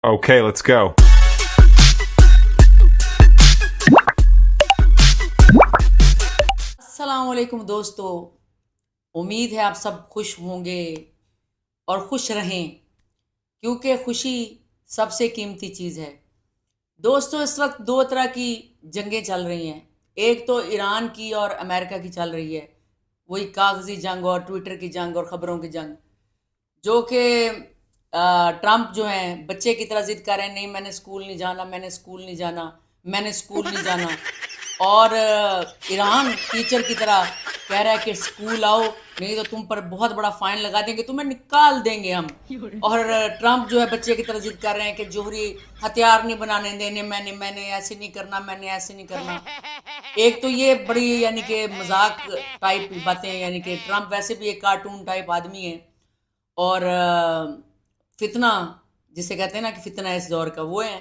Okay, let's go. अस्सलामुअलैकुम दोस्तों, उम्मीद है आप सब खुश होंगे और खुश रहें क्योंकि खुशी सबसे कीमती चीज़ है। दोस्तों, इस वक्त दो तरह की जंगें चल रही हैं। एक तो ईरान की और अमेरिका की चल रही है, वही कागज़ी जंग और ट्विटर की जंग और ख़बरों की जंग, जो कि ट्रंप जो हैं बच्चे की तरह ज़िद कर रहे हैं, नहीं मैंने स्कूल नहीं जाना, मैंने स्कूल नहीं जाना, मैंने स्कूल नहीं जाना। और ईरान टीचर की तरह कह रहा है कि स्कूल आओ, नहीं तो तुम पर बहुत बड़ा फाइन लगा देंगे, तुम्हें निकाल देंगे हम। और ट्रंप जो है बच्चे की तरह जिद कर रहे हैं कि जोहरी हथियार नहीं बनाने देने, मैंने ऐसे नहीं करना, मैंने ऐसे नहीं करना। एक तो ये बड़ी यानी कि मजाक टाइप बातें, यानी कि ट्रंप वैसे भी एक कार्टून टाइप आदमी है। और फितना जिसे कहते हैं ना कि फितना इस दौर का वो है।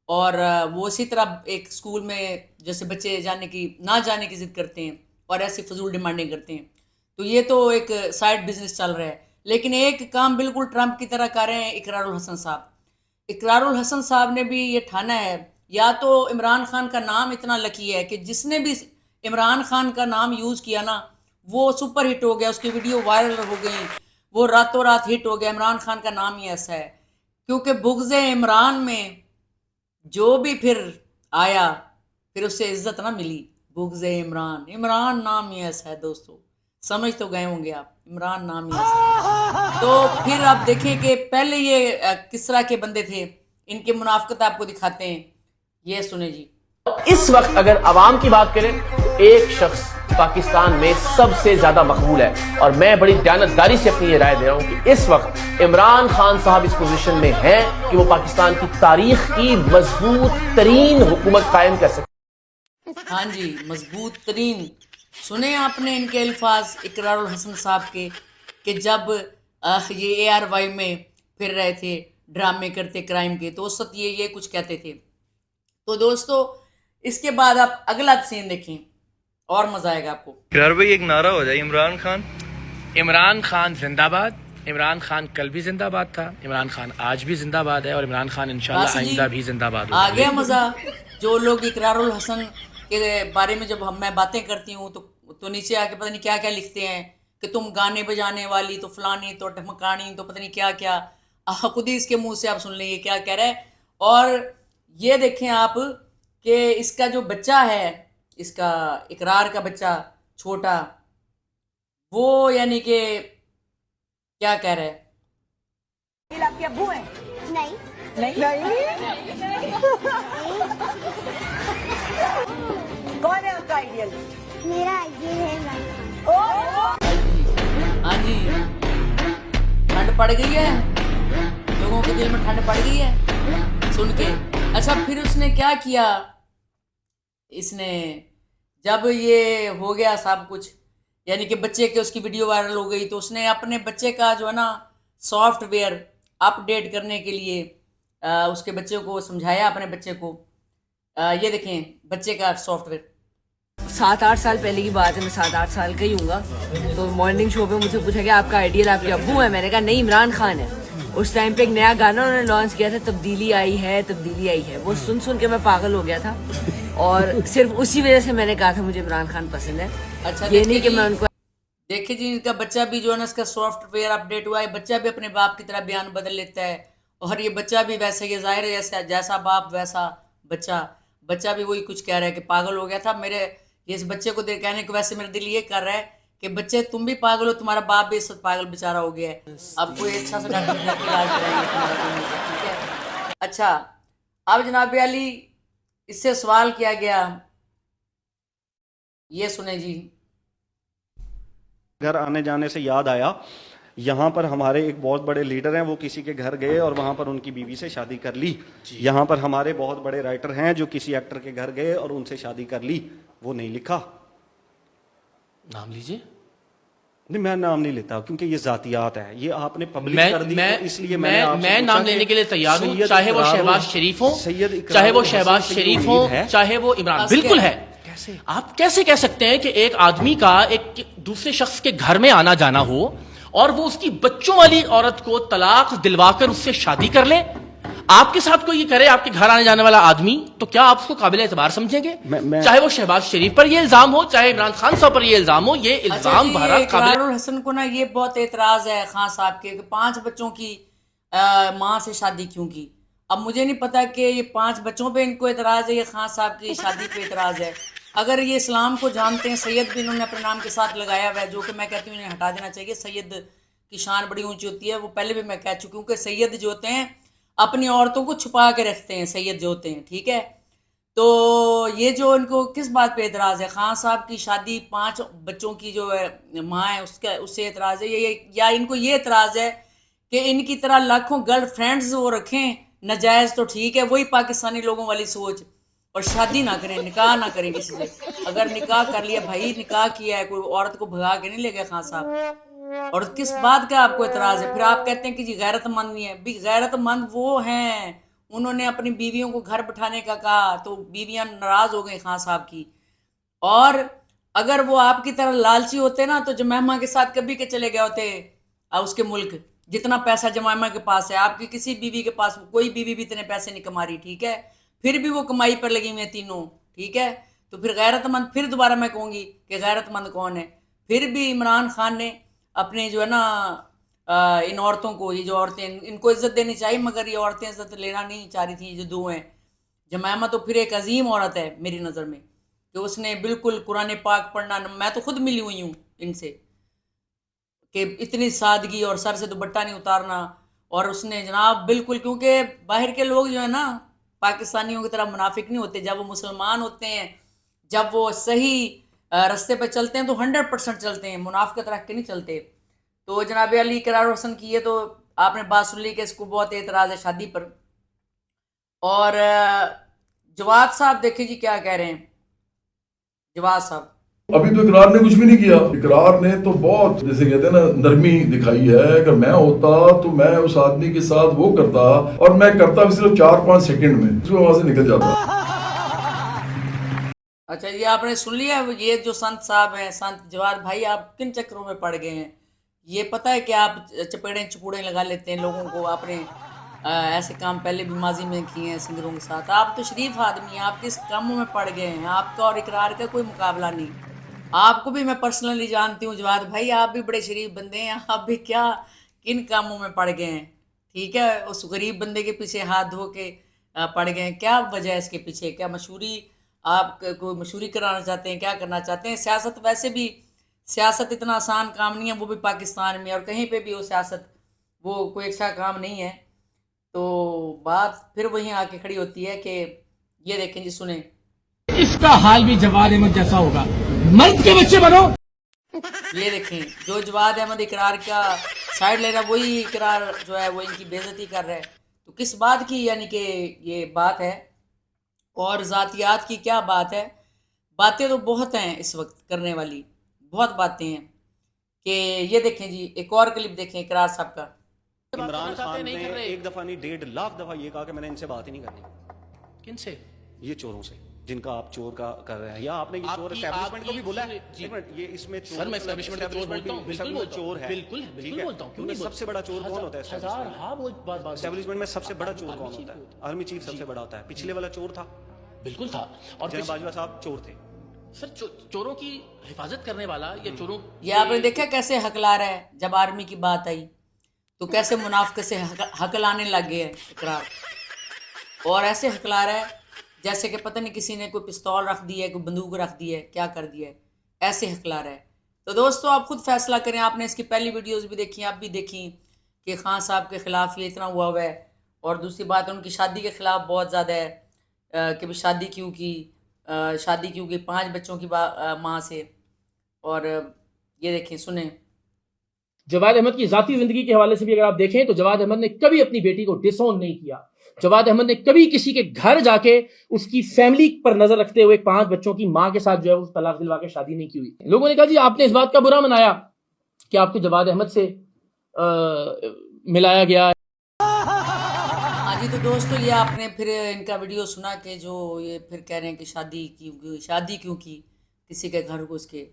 और वो इसी तरह एक स्कूल में जैसे बच्चे जाने की ना जाने की ज़िद करते हैं और ऐसी फजूल डिमांडिंग करते हैं। तो ये तो एक साइड बिजनेस चल रहा है। लेकिन एक काम बिल्कुल ट्रंप की तरह कर रहे हैं इकरारुल हसन साहब। इकरारुल हसन साहब ने भी ये ठाना है, या तो इमरान खान का नाम इतना लकी है कि जिसने भी इमरान खान का नाम यूज़ किया ना वो सुपर हिट हो गया, उसकी वीडियो वायरल हो गई, वो रातों रात हिट हो गया। इमरान खान का नाम ही ऐसा है क्योंकि बुग़्ज़ इमरान में जो भी फिर आया फिर उससे इज्जत ना मिली। बुग़्ज़ इमरान, इमरान नाम ही ऐसा है दोस्तों, समझ तो गए होंगे आप, इमरान नाम ही ऐसा है। तो फिर आप देखें कि पहले ये किस तरह के बंदे थे, इनके मुनाफकत आपको दिखाते हैं, ये सुने जी। इस वक्त अगर अवाम की बात करें तो एक शख्स पाकिस्तान में सबसे ज्यादा मकबूल है, और मैं बड़ी दयानतदारी से अपनी ये राय दे रहा हूं कि इस वक्त इमरान खान साहब इस पोजीशन में हैं कि वो पाकिस्तान की तारीख की मजबूत तरीन हुकूमत कायम कर सकते। हाँ जी, मजबूत तरीन। सुने आपने इनके अल्फाज इकरारुल हसन साहब के कि जब ये ARY में फिर रहे थे ड्रामे करते क्राइम के, तो उस वक्त ये कुछ कहते थे। तो दोस्तों इसके बाद आप अगला सीन देखें और मजा आएगा आपको। यार भाई एक नारा हो जाए, इमरान खान जिंदाबाद। इमरान खान कल भी जिंदाबाद था, इमरान खान आज भी जिंदाबाद है, और इमरान खान इंशाल्लाह आइंदा भी जिंदाबाद होगा। आ गया मजा। जो लोग इकरारुल हसन के बारे में जब मैं बातें करती हूँ तो नीचे आके पता नहीं क्या क्या लिखते हैं कि तुम गाने बजाने वाली, तो फलानी, तो टमकानी, तो पता नहीं क्या क्या। खुद ही इसके मुंह से आप सुन लेंगे क्या कह रहा है। और ये देखें आप कि इसका जो बच्चा है, इसका इकरार का बच्चा छोटा, वो यानी कि क्या कह रहा है। आपके अब्बू हैं? नहीं कौन है आपका आइडियल? मेरा आइडियल है इमरान खान। हाँ जी, ठंड पड़ गई है, लोगों के दिल में ठंड पड़ गई है सुन के। अच्छा, फिर उसने क्या किया, इसने जब ये हो गया सब कुछ, यानी कि बच्चे के उसकी वीडियो वायरल हो गई, तो उसने अपने बच्चे का जो है ना सॉफ्टवेयर अपडेट करने के लिए उसके बच्चे को समझाया, अपने बच्चे को। ये देखें बच्चे का सॉफ्टवेयर। 7-8 साल पहले की बात है, मैं 7-8 साल का ही हूँगा। तो मॉर्निंग शो पे मुझे पूछा गया आपका आइडियल आपके अब्बू है? मैंने कहा नहीं, इमरान खान है। उस टाइम पे एक नया गाना उन्होंने लॉन्च किया था, तब्दीली आई है, तब्दीली आई है। वो सुन के मैं पागल हो गया था, और सिर्फ उसी वजह से मैंने कहा था मुझे इमरान खान पसंद है। अच्छा, ये नहीं कि मैं उनको। देखिए जी, इनका बच्चा भी जो है ना, इसका सॉफ्टवेयर अपडेट हुआ है, बच्चा भी अपने बाप की तरह बयान बदल लेता है, और ये बच्चा भी वैसे, ये जाहिर है जैसा बाप वैसा बच्चा भी वही कुछ कह रहा है कि पागल हो गया था। मेरे ये इस बच्चे को देख कहने को वैसे मेरा दिल ये कर रहा है कि बच्चे तुम भी पागल हो, तुम्हारा बाप भी इस वक्त पागल बेचारा हो गया है, अब कोई अच्छा सा डॉक्टर इलाज कराएंगे तुम्हारा, ठीक है। अच्छा, अब जनाब अली इससे सवाल किया गया, ये सुने जी। घर आने जाने से याद आया, यहाँ पर हमारे एक बहुत बड़े लीडर हैं, वो किसी के घर गए और वहाँ पर उनकी बीवी से शादी कर ली। यहाँ पर हमारे बहुत बड़े राइटर हैं जो किसी एक्टर के घर गए और उनसे शादी कर ली, वो नहीं लिखा। नाम लीजिए। नहीं, मैं नाम नहीं लेता क्योंकि ये जातियात है, ये आपने पब्लिक कर दी, तो इसलिए मैं नाम लेने के लिए तैयार हूँ, चाहे वो शहबाज शरीफ हो, चाहे वो शहबाज शरीफ हो, चाहे वो इमरान। बिल्कुल है। आप कैसे कह सकते हैं कि एक आदमी का एक दूसरे शख्स के घर में आना जाना हो और वो उसकी बच्चों वाली औरत को तलाक दिलवाकर उससे शादी कर ले? آپ کے ساتھ کوئی یہ کرے آپ کے گھر آنے جانے والا آدمی تو کیا آپ اس کو قابل اعتبار سمجھیں گے؟ چاہے وہ شہباز شریف پر یہ الزام ہو چاہے عمران خان صاحب پر یہ الزام ہو، یہ الزام بہرحال قابل اقرار الحسن کو نا یہ بہت اعتراض ہے خان صاحب کے کہ 5 بچوں کی ماں سے شادی کیوں کی. اب مجھے نہیں پتا کہ یہ 5 بچوں پہ ان کو اعتراض ہے یا خان صاحب کی شادی پہ اعتراض ہے. اگر یہ اسلام کو جانتے ہیں، سید بھی انہوں نے اپنے نام کے ساتھ لگایا ہوا ہے، جو کہ میں کہتی ہوں انہیں ہٹا دینا چاہیے. سید کی شان بڑی اونچی ہوتی ہے، وہ پہلے بھی میں کہہ چکی ہوں کہ سید جو ہوتے ہیں اپنی عورتوں کو چھپا کے رکھتے ہیں، سید جو ہوتے ہیں، ٹھیک ہے. تو یہ جو ان کو کس بات پہ اعتراض ہے؟ خان صاحب کی شادی 5 بچوں کی جو ہے ماں ہے اس سے اعتراض ہے یا ان کو یہ اعتراض ہے کہ ان کی طرح لاکھوں گرل فرینڈز وہ رکھیں ناجائز تو ٹھیک ہے، وہی پاکستانی لوگوں والی سوچ، اور شادی نہ کریں، نکاح نہ کریں کسی سے. اگر نکاح کر لیا بھائی، نکاح کیا ہے، کوئی عورت کو بھگا کے نہیں لے گئے خان صاحب. اور کس بات کا آپ کو اعتراض ہے؟ پھر آپ کہتے ہیں کہ جی غیرت مند نہیں ہے. بھی غیرت مند وہ ہیں، انہوں نے اپنی بیویوں کو گھر بٹھانے کا کہا تو بیویاں ناراض ہو گئیں خان صاحب کی. اور اگر وہ آپ کی طرح لالچی ہوتے نا تو جمائمہ کے ساتھ کبھی کے چلے گئے ہوتے اس کے ملک. جتنا پیسہ جمائمہ کے پاس ہے، آپ کی کسی بیوی کے پاس کوئی بیوی بھی اتنے پیسے نہیں کما رہی، ٹھیک ہے. پھر بھی وہ کمائی پر لگی ہوئی ہیں تینوں، ٹھیک ہے. تو پھر غیرت مند، پھر دوبارہ میں کہوں گی کہ غیرت مند کون ہے؟ پھر بھی عمران خان نے اپنے جو ہے نا ان عورتوں کو، یہ جو عورتیں ان کو عزت دینی چاہیے، مگر یہ عورتیں عزت لینا نہیں چاہ رہی تھیں. جو 2 ہیں، جمائمہ تو پھر ایک عظیم عورت ہے میری نظر میں، کہ اس نے بالکل قرآن پاک پڑھنا، میں تو خود ملی ہوئی ہوں ان سے، کہ اتنی سادگی اور سر سے دوپٹہ نہیں اتارنا. اور اس نے جناب بالکل، کیونکہ باہر کے لوگ جو ہے نا پاکستانیوں کی طرح منافق نہیں ہوتے. جب وہ مسلمان ہوتے ہیں، جب وہ صحیح رستے پہ چلتے ہیں تو 100% چلتے ہیں، منافقت رکھ کے نہیں چلتے. تو جناب علی اقرار حسن کی یہ تو آپ نے بات سن لی کہ اس کو بہت اعتراض ہے شادی پر. اور جواد صاحب دیکھیں جی کیا کہہ رہے ہیں. جواد صاحب ابھی تو اقرار نے کچھ بھی نہیں کیا. اقرار نے تو بہت جیسے کہتے ہیں نا نرمی دکھائی ہے. اگر میں ہوتا تو میں اس آدمی کے ساتھ وہ کرتا، اور میں کرتا بھی صرف 4-5 سیکنڈ میں، اس میں وہاں سے نکل جاتا. اچھا یہ آپ نے سن لیا. یہ جو سنت صاحب ہیں، سنت جواد بھائی، آپ کن چکروں میں پڑ گئے ہیں؟ یہ پتہ ہے کہ آپ چپوڑیں لگا لیتے ہیں لوگوں کو. آپ نے ایسے کام پہلے بھی ماضی میں کیے ہیں سنگروں کے ساتھ. آپ تو شریف آدمی ہیں، آپ کس کاموں میں پڑ گئے ہیں؟ آپ کا اور اقرار کا کوئی مقابلہ نہیں. آپ کو بھی میں پرسنلی جانتی ہوں جواد بھائی، آپ بھی بڑے شریف بندے ہیں. آپ بھی کیا کن کاموں میں پڑ گئے ہیں؟ ٹھیک ہے، اس غریب بندے کے پیچھے ہاتھ دھو کے پڑ گئے ہیں. کیا وجہ ہے اس کے پیچھے؟ کیا مشہوری، آپ کو مشہوری کرانا چاہتے ہیں؟ کیا کرنا چاہتے ہیں؟ سیاست ویسے بھی، سیاست اتنا آسان کام نہیں ہے، وہ بھی پاکستان میں، اور کہیں پہ بھی ہو سیاست، وہ کوئی اچھا کام نہیں ہے. تو بات پھر وہیں آ کے کھڑی ہوتی ہے کہ یہ دیکھیں جی، سنیں. اس کا حال بھی جواد احمد جیسا ہوگا. مرد کے بچے بنو. یہ دیکھیں جو جواد احمد اقرار کا سائڈ لے رہا ہے، وہی اقرار جو ہے وہ ان کی بے عزتی کر رہا ہے. تو کس بات کی یعنی کہ یہ بات ہے؟ اور ذاتیات کی کیا بات ہے؟ باتیں تو بہت ہیں اس وقت کرنے والی، بہت باتیں ہیں. کہ یہ دیکھیں جی ایک اور کلپ دیکھیں اقرار صاحب کا. عمران خان نے 1 دفعہ نہیں 1.5 لاکھ دفعہ یہ کہا کہ میں نے ان سے بات ہی نہیں کرنی. کن سے؟ یہ چوروں سے جن کا آپ چور کا کر رہے ہیں. یا آپ نے یہ چور اسٹیبلشمنٹ کو بھی بولا ہے. یہ اس میں سر میں اسٹیبلشمنٹ کا چور بولتا ہوں، بالکل چور ہے. بالکل بولتا ہوں. کیوں سب سے بڑا چور کون ہوتا ہے اسٹیبلشمنٹ میں؟ سب سے بڑا چور کون ہوتا ہے؟ آرمی چیف سب سے بڑا ہوتا ہے. پچھلے والا چور تھا، بالکل تھا. اور جناب باجوہ صاحب چور تھے. سر چوروں کی حفاظت کرنے والا یا چوروں، یہ آپ نے دیکھا کیسے ہکلا رہا ہے؟ جب آرمی کی بات آئی تو کیسے منافقت سے ہکلانے لگ گئے ہیں اقرار. اور ایسے ہکلا رہا ہے جیسے کہ پتہ نہیں کسی نے کوئی پستول رکھ دی ہے، کوئی بندوق رکھ دی ہے، کیا کر دیا ہے، ایسے ہکلا رہا ہے. تو دوستو آپ خود فیصلہ کریں. آپ نے اس کی پہلی ویڈیوز بھی دیکھی، آپ بھی دیکھیں کہ خان صاحب کے خلاف یہ اتنا ہوا ہے. اور دوسری بات ان کی شادی کے خلاف بہت زیادہ ہے کہ شادی کیوں کی، 5 بچوں کی ماں سے. اور یہ دیکھیں، سنیں. جواد احمد کی ذاتی زندگی کے حوالے سے بھی اگر آپ دیکھیں تو جواد احمد نے کبھی اپنی بیٹی کو ڈس اون نہیں کیا. جواد احمد نے کبھی کسی کے گھر جا کے اس کی فیملی پر نظر رکھتے ہوئے 5 بچوں کی ماں کے ساتھ جو ہے اس طلاق دلوا کے شادی نہیں کی ہوئی. لوگوں نے کہا جی آپ نے اس بات کا برا منایا کہ آپ کو جواد احمد سے ملایا گیا. ہاں جی، تو دوستو یہ آپ نے پھر ان کا ویڈیو سنا کہ جو یہ پھر کہہ رہے ہیں کہ شادی کیوں کی کسی کے گھر گھس کے.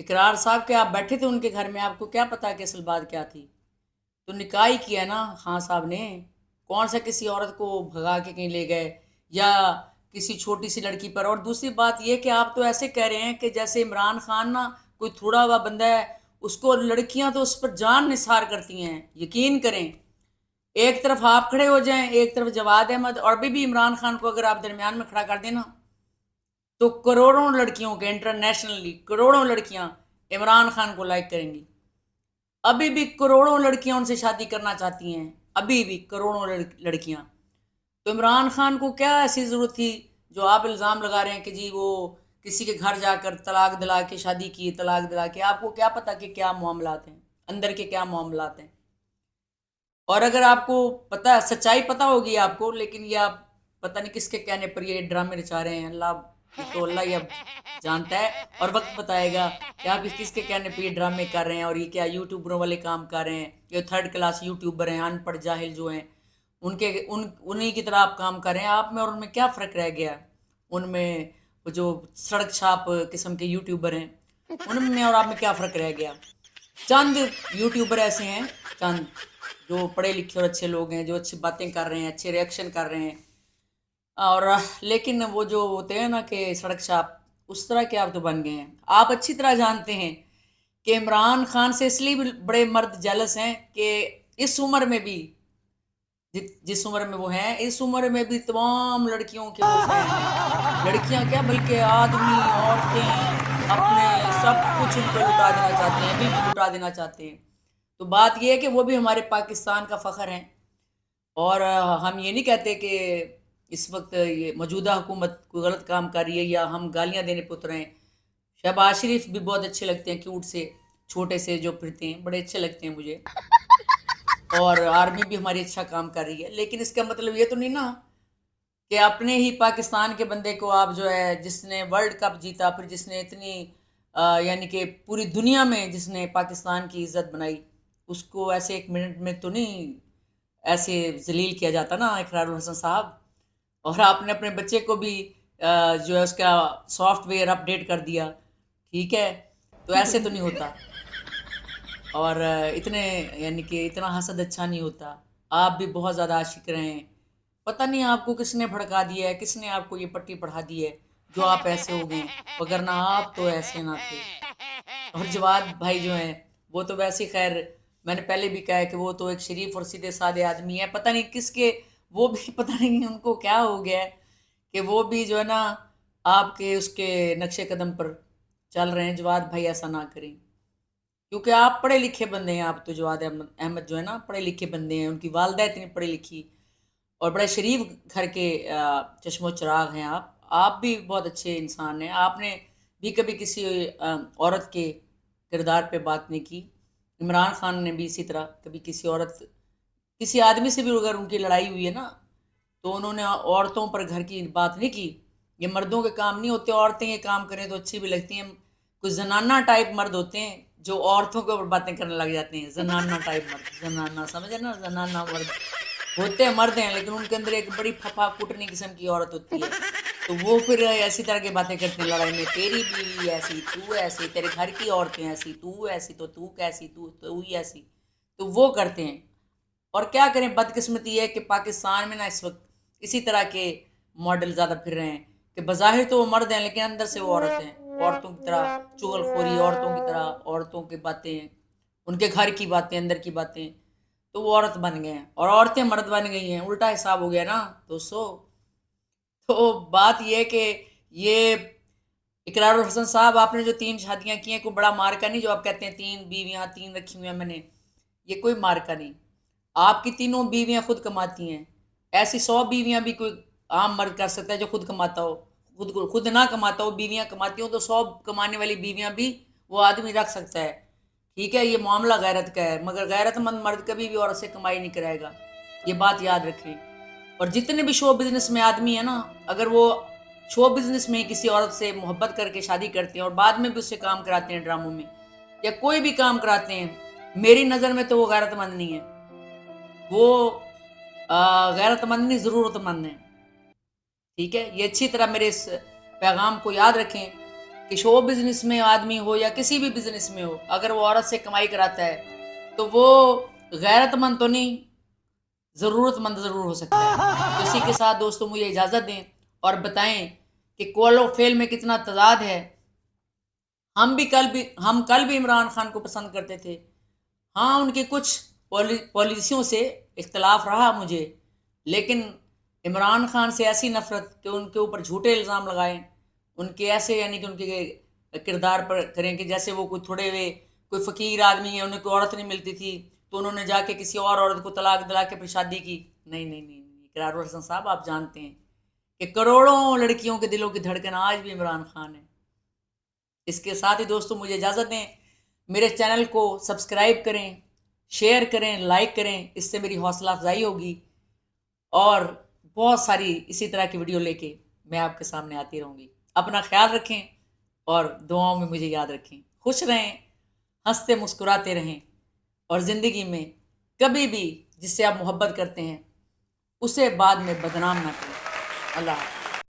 اقرار صاحب کے آپ بیٹھے تھے ان کے گھر میں، آپ کو کیا پتا کہ اصل بات کیا تھی؟ تو نکاح ہی کیا نا خان صاحب نے. कौन सा किसी औरत को भगा के कहीं ले गए या किसी छोटी सी लड़की पर। और दूसरी बात ये कि आप तो ऐसे कह रहे हैं कि जैसे इमरान खान ना कोई थोड़ा हुआ बंदा है, उसको लड़कियां तो उस पर जान निसार करती हैं। यकीन करें, एक तरफ आप खड़े हो जाएं, एक तरफ जवाद अहमद, और भी इमरान खान को अगर आप दरमियान में खड़ा कर देना तो करोड़ों लड़कियों के, इंटरनेशनली करोड़ों लड़कियां इमरान खान को लाइक करेंगी। अभी भी करोड़ों लड़कियां उनसे शादी करना चाहती हैं, अभी भी करोड़ों लड़कियां। तो इमरान खान को क्या ऐसी ज़रूरत थी जो आप इल्ज़ाम लगा रहे हैं कि जी वो किसी के घर जाकर तलाक दिला के शादी की, तलाक दिला के। आपको क्या पता कि क्या मामलात हैं, अंदर के क्या मामलात हैं। और अगर आपको पता, सच्चाई पता होगी आपको, लेकिन ये आप पता नहीं किसके कहने पर ये ड्रामे रचा रहे हैं। अल्लाह ही अब जानता है, और वक्त बताएगा कि आप किसके कहने पर ये ड्रामे कर रहे हैं और ये क्या यूट्यूबरों वाले काम कर रहे हैं। ये थर्ड क्लास यूट्यूबर हैं, अनपढ़ जाहिल जो हैं, उन्हीं की तरह आप काम कर रहे हैं। आप में और उनमें क्या फ़र्क रह गया? उनमें वो जो सड़क छाप किस्म के यूट्यूबर हैं, उनमें और आप में क्या फ़र्क रह गया? चंद यूट्यूबर ऐसे हैं, चंद जो पढ़े लिखे और अच्छे लोग हैं, जो अच्छी बातें कर रहे हैं, अच्छे रिएक्शन कर रहे हैं। और लेकिन वो जो होते हैं ना कि सड़क छाप, उस तरह के आप तो बन गए हैं। आप अच्छी तरह जानते हैं कि इमरान खान से इसलिए भी बड़े मर्द जेलस हैं कि इस उम्र में भी, जिस उम्र में वो हैं, इस उम्र में भी तमाम लड़कियों के वो फैन हैं। लड़कियां क्या बल्कि आदमी, औरतें अपने सब कुछ उन पर लुटा देना चाहते हैं, अभी भी लुटा देना चाहते हैं। तो बात यह है कि वो भी हमारे पाकिस्तान का फ़ख्र हैं। और हम ये नहीं कहते कि इस वक्त ये मौजूदा हुकूमत कोई गलत काम कर रही है या हम गालियाँ देने पुत रहे हैं। शहबाज शरीफ भी बहुत अच्छे लगते हैं, क्यूट से छोटे से जो फिरते हैं, बड़े अच्छे लगते हैं मुझे। और आर्मी भी हमारी अच्छा काम कर रही है। लेकिन इसका मतलब ये तो नहीं ना कि अपने ही पाकिस्तान के बंदे को आप जो है, जिसने वर्ल्ड कप जीता, फिर जिसने इतनी यानी कि पूरी दुनिया में जिसने पाकिस्तान की इज़्ज़त बनाई, उसको ऐसे एक मिनट में तो नहीं ऐसे जलील किया जाता ना इकरारुल हसन साहब। और आपने अपने बच्चे को भी जो है उसका सॉफ्टवेयर अपडेट कर दिया, ठीक है, तो ऐसे तो नहीं होता। और इतने यानी कि इतना हसद अच्छा नहीं होता। आप भी बहुत ज़्यादा आशिक रहे हैं। पता नहीं आपको किसने भड़का दिया है, किसने आपको ये पट्टी पढ़ा दी है जो आप ऐसे हो गए, वगरना आप तो ऐसे ना थे। और जवाद भाई जो हैं वो तो वैसे, खैर मैंने पहले भी कहा है कि वो तो एक शरीफ और सीधे साधे आदमी है। पता नहीं किसके, वो भी पता नहीं उनको क्या हो गया है कि वो भी जो है ना आपके उसके नक्शे कदम पर चल रहे हैं। जवाद भाई ऐसा ना करें, क्योंकि आप पढ़े लिखे बंदे हैं। आप तो जवाद अहमद जो है ना पढ़े लिखे बंदे हैं, उनकी वालदा इतनी पढ़ी लिखी और बड़े शरीफ घर के चश्मो चिराग हैं। आप भी बहुत अच्छे इंसान हैं। आपने भी कभी किसी औरत के किरदार पे बात नहीं की। इमरान खान ने भी इसी तरह कभी किसी औरत, किसी आदमी से भी अगर उनकी लड़ाई हुई है ना, तो उन्होंने औरतों पर घर की बात नहीं की। ये मर्दों के काम नहीं होते। औरतें ये काम करें तो अच्छी भी लगती हैं। कुछ जनाना टाइप मर्द होते हैं जो औरतों के ऊपर बातें करने लग जाते हैं। जनाना टाइप मर्द, जनाना समझे ना, जनाना मर्द होते हैं, मर्द हैं, लेकिन उनके अंदर एक बड़ी फफा कुटनी किस्म की औरत होती है। तो वो फिर ऐसी तरह की बातें करते हैं लड़ाई में, तेरी बीवी ऐसी, तू ऐसी, तेरे घर की औरतें ऐसी, तू ऐसी, तो तू कैसी, तू ही ऐसी। तो वो करते हैं। और क्या करें, बदकिस्मती है कि पाकिस्तान में ना इस वक्त इसी तरह के मॉडल ज़्यादा फिर रहे हैं कि बज़ाहिर तो वो मर्द हैं लेकिन अंदर से वो औरत हैं। औरतों की तरह चुगलखोरी, औरतों की तरह औरतों की बातें, उनके घर की बातें, अंदर की बातें, तो वो औरत बन गए हैं और औरतें मर्द बन गई हैं। उल्टा हिसाब हो गया ना दोस्तों। तो बात ये है कि ये इकरारुल हसन साहब, आपने जो 3 शादियां की हैं, कोई बड़ा मार्का नहीं। जो आप कहते हैं 3 बीवियां 3 रखी हुई हैं मैंने, ये कोई मार्का नहीं। आपकी तीनों बीवियां खुद कमाती हैं। ऐसी 100 बीवियां भी कोई आम मर्द कर सकता है जो खुद कमाता हो। खुद ना कमाता हो, बीवियां कमाती हो, तो 100 कमाने वाली बीवियां भी वो आदमी रख सकता है, ठीक है। ये मामला गैरत का है, मगर गैरतमंद मर्द कभी भी औरत से कमाई नहीं कराएगा, ये बात याद रखें। और जितने भी शो बिजनेस में आदमी है ना, अगर वो शो बिजनेस में किसी औरत से मोहब्बत करके शादी करते हैं और बाद में भी उससे काम कराते हैं ड्रामों में या कोई भी काम कराते हैं, मेरी नज़र में तो वो गैरतमंद नहीं है। वो गैरतमंद नहीं, ज़रूरतमंद है, ठीक है। ये अच्छी तरह मेरे इस पैगाम को याद रखें कि शो बिजनेस में आदमी हो या किसी भी बिजनेस में हो, अगर वो औरत से कमाई कराता है तो वो गैरतमंद तो नहीं, ज़रूरत मंद ज़रूर हो सकता है। तो इसी के साथ दोस्तों मुझे इजाज़त दें और बताएं कि कॉल और फेल में कितना तजाद है। हम कल भी इमरान खान को पसंद करते थे। हाँ, उनकी कुछ पॉलिसियों से इख्तलाफ रहा मुझे, लेकिन इमरान खान से ऐसी नफ़रत कि उनके ऊपर झूठे इल्ज़ाम लगाएं, उनके ऐसे यानी कि उनके किरदार पर करें कि जैसे वो कोई थोड़े हुए कोई फ़कीर आदमी है, उन्हें कोई औरत नहीं मिलती थी तो उन्होंने जाके किसी और औरत को तलाक दिला के फिर शादी की। नहीं, इकरारुल हसन साहब, आप जानते हैं कि करोड़ों लड़कियों के दिलों की धड़कन आज भी इमरान खान है। इसके साथ ही दोस्तों मुझे इजाज़त दें, मेरे चैनल को सब्सक्राइब करें, शेयर करें, लाइक करें, इससे मेरी हौसला अफजाई होगी और बहुत सारी इसी तरह की वीडियो लेके मैं आपके सामने आती रहूँगी। अपना ख्याल रखें और दुआओं में मुझे याद रखें। खुश रहें, हंसते मुस्कुराते रहें और ज़िंदगी में कभी भी जिससे आप मोहब्बत करते हैं उसे बाद में बदनाम ना करें। अल्लाह हाफ़िज़।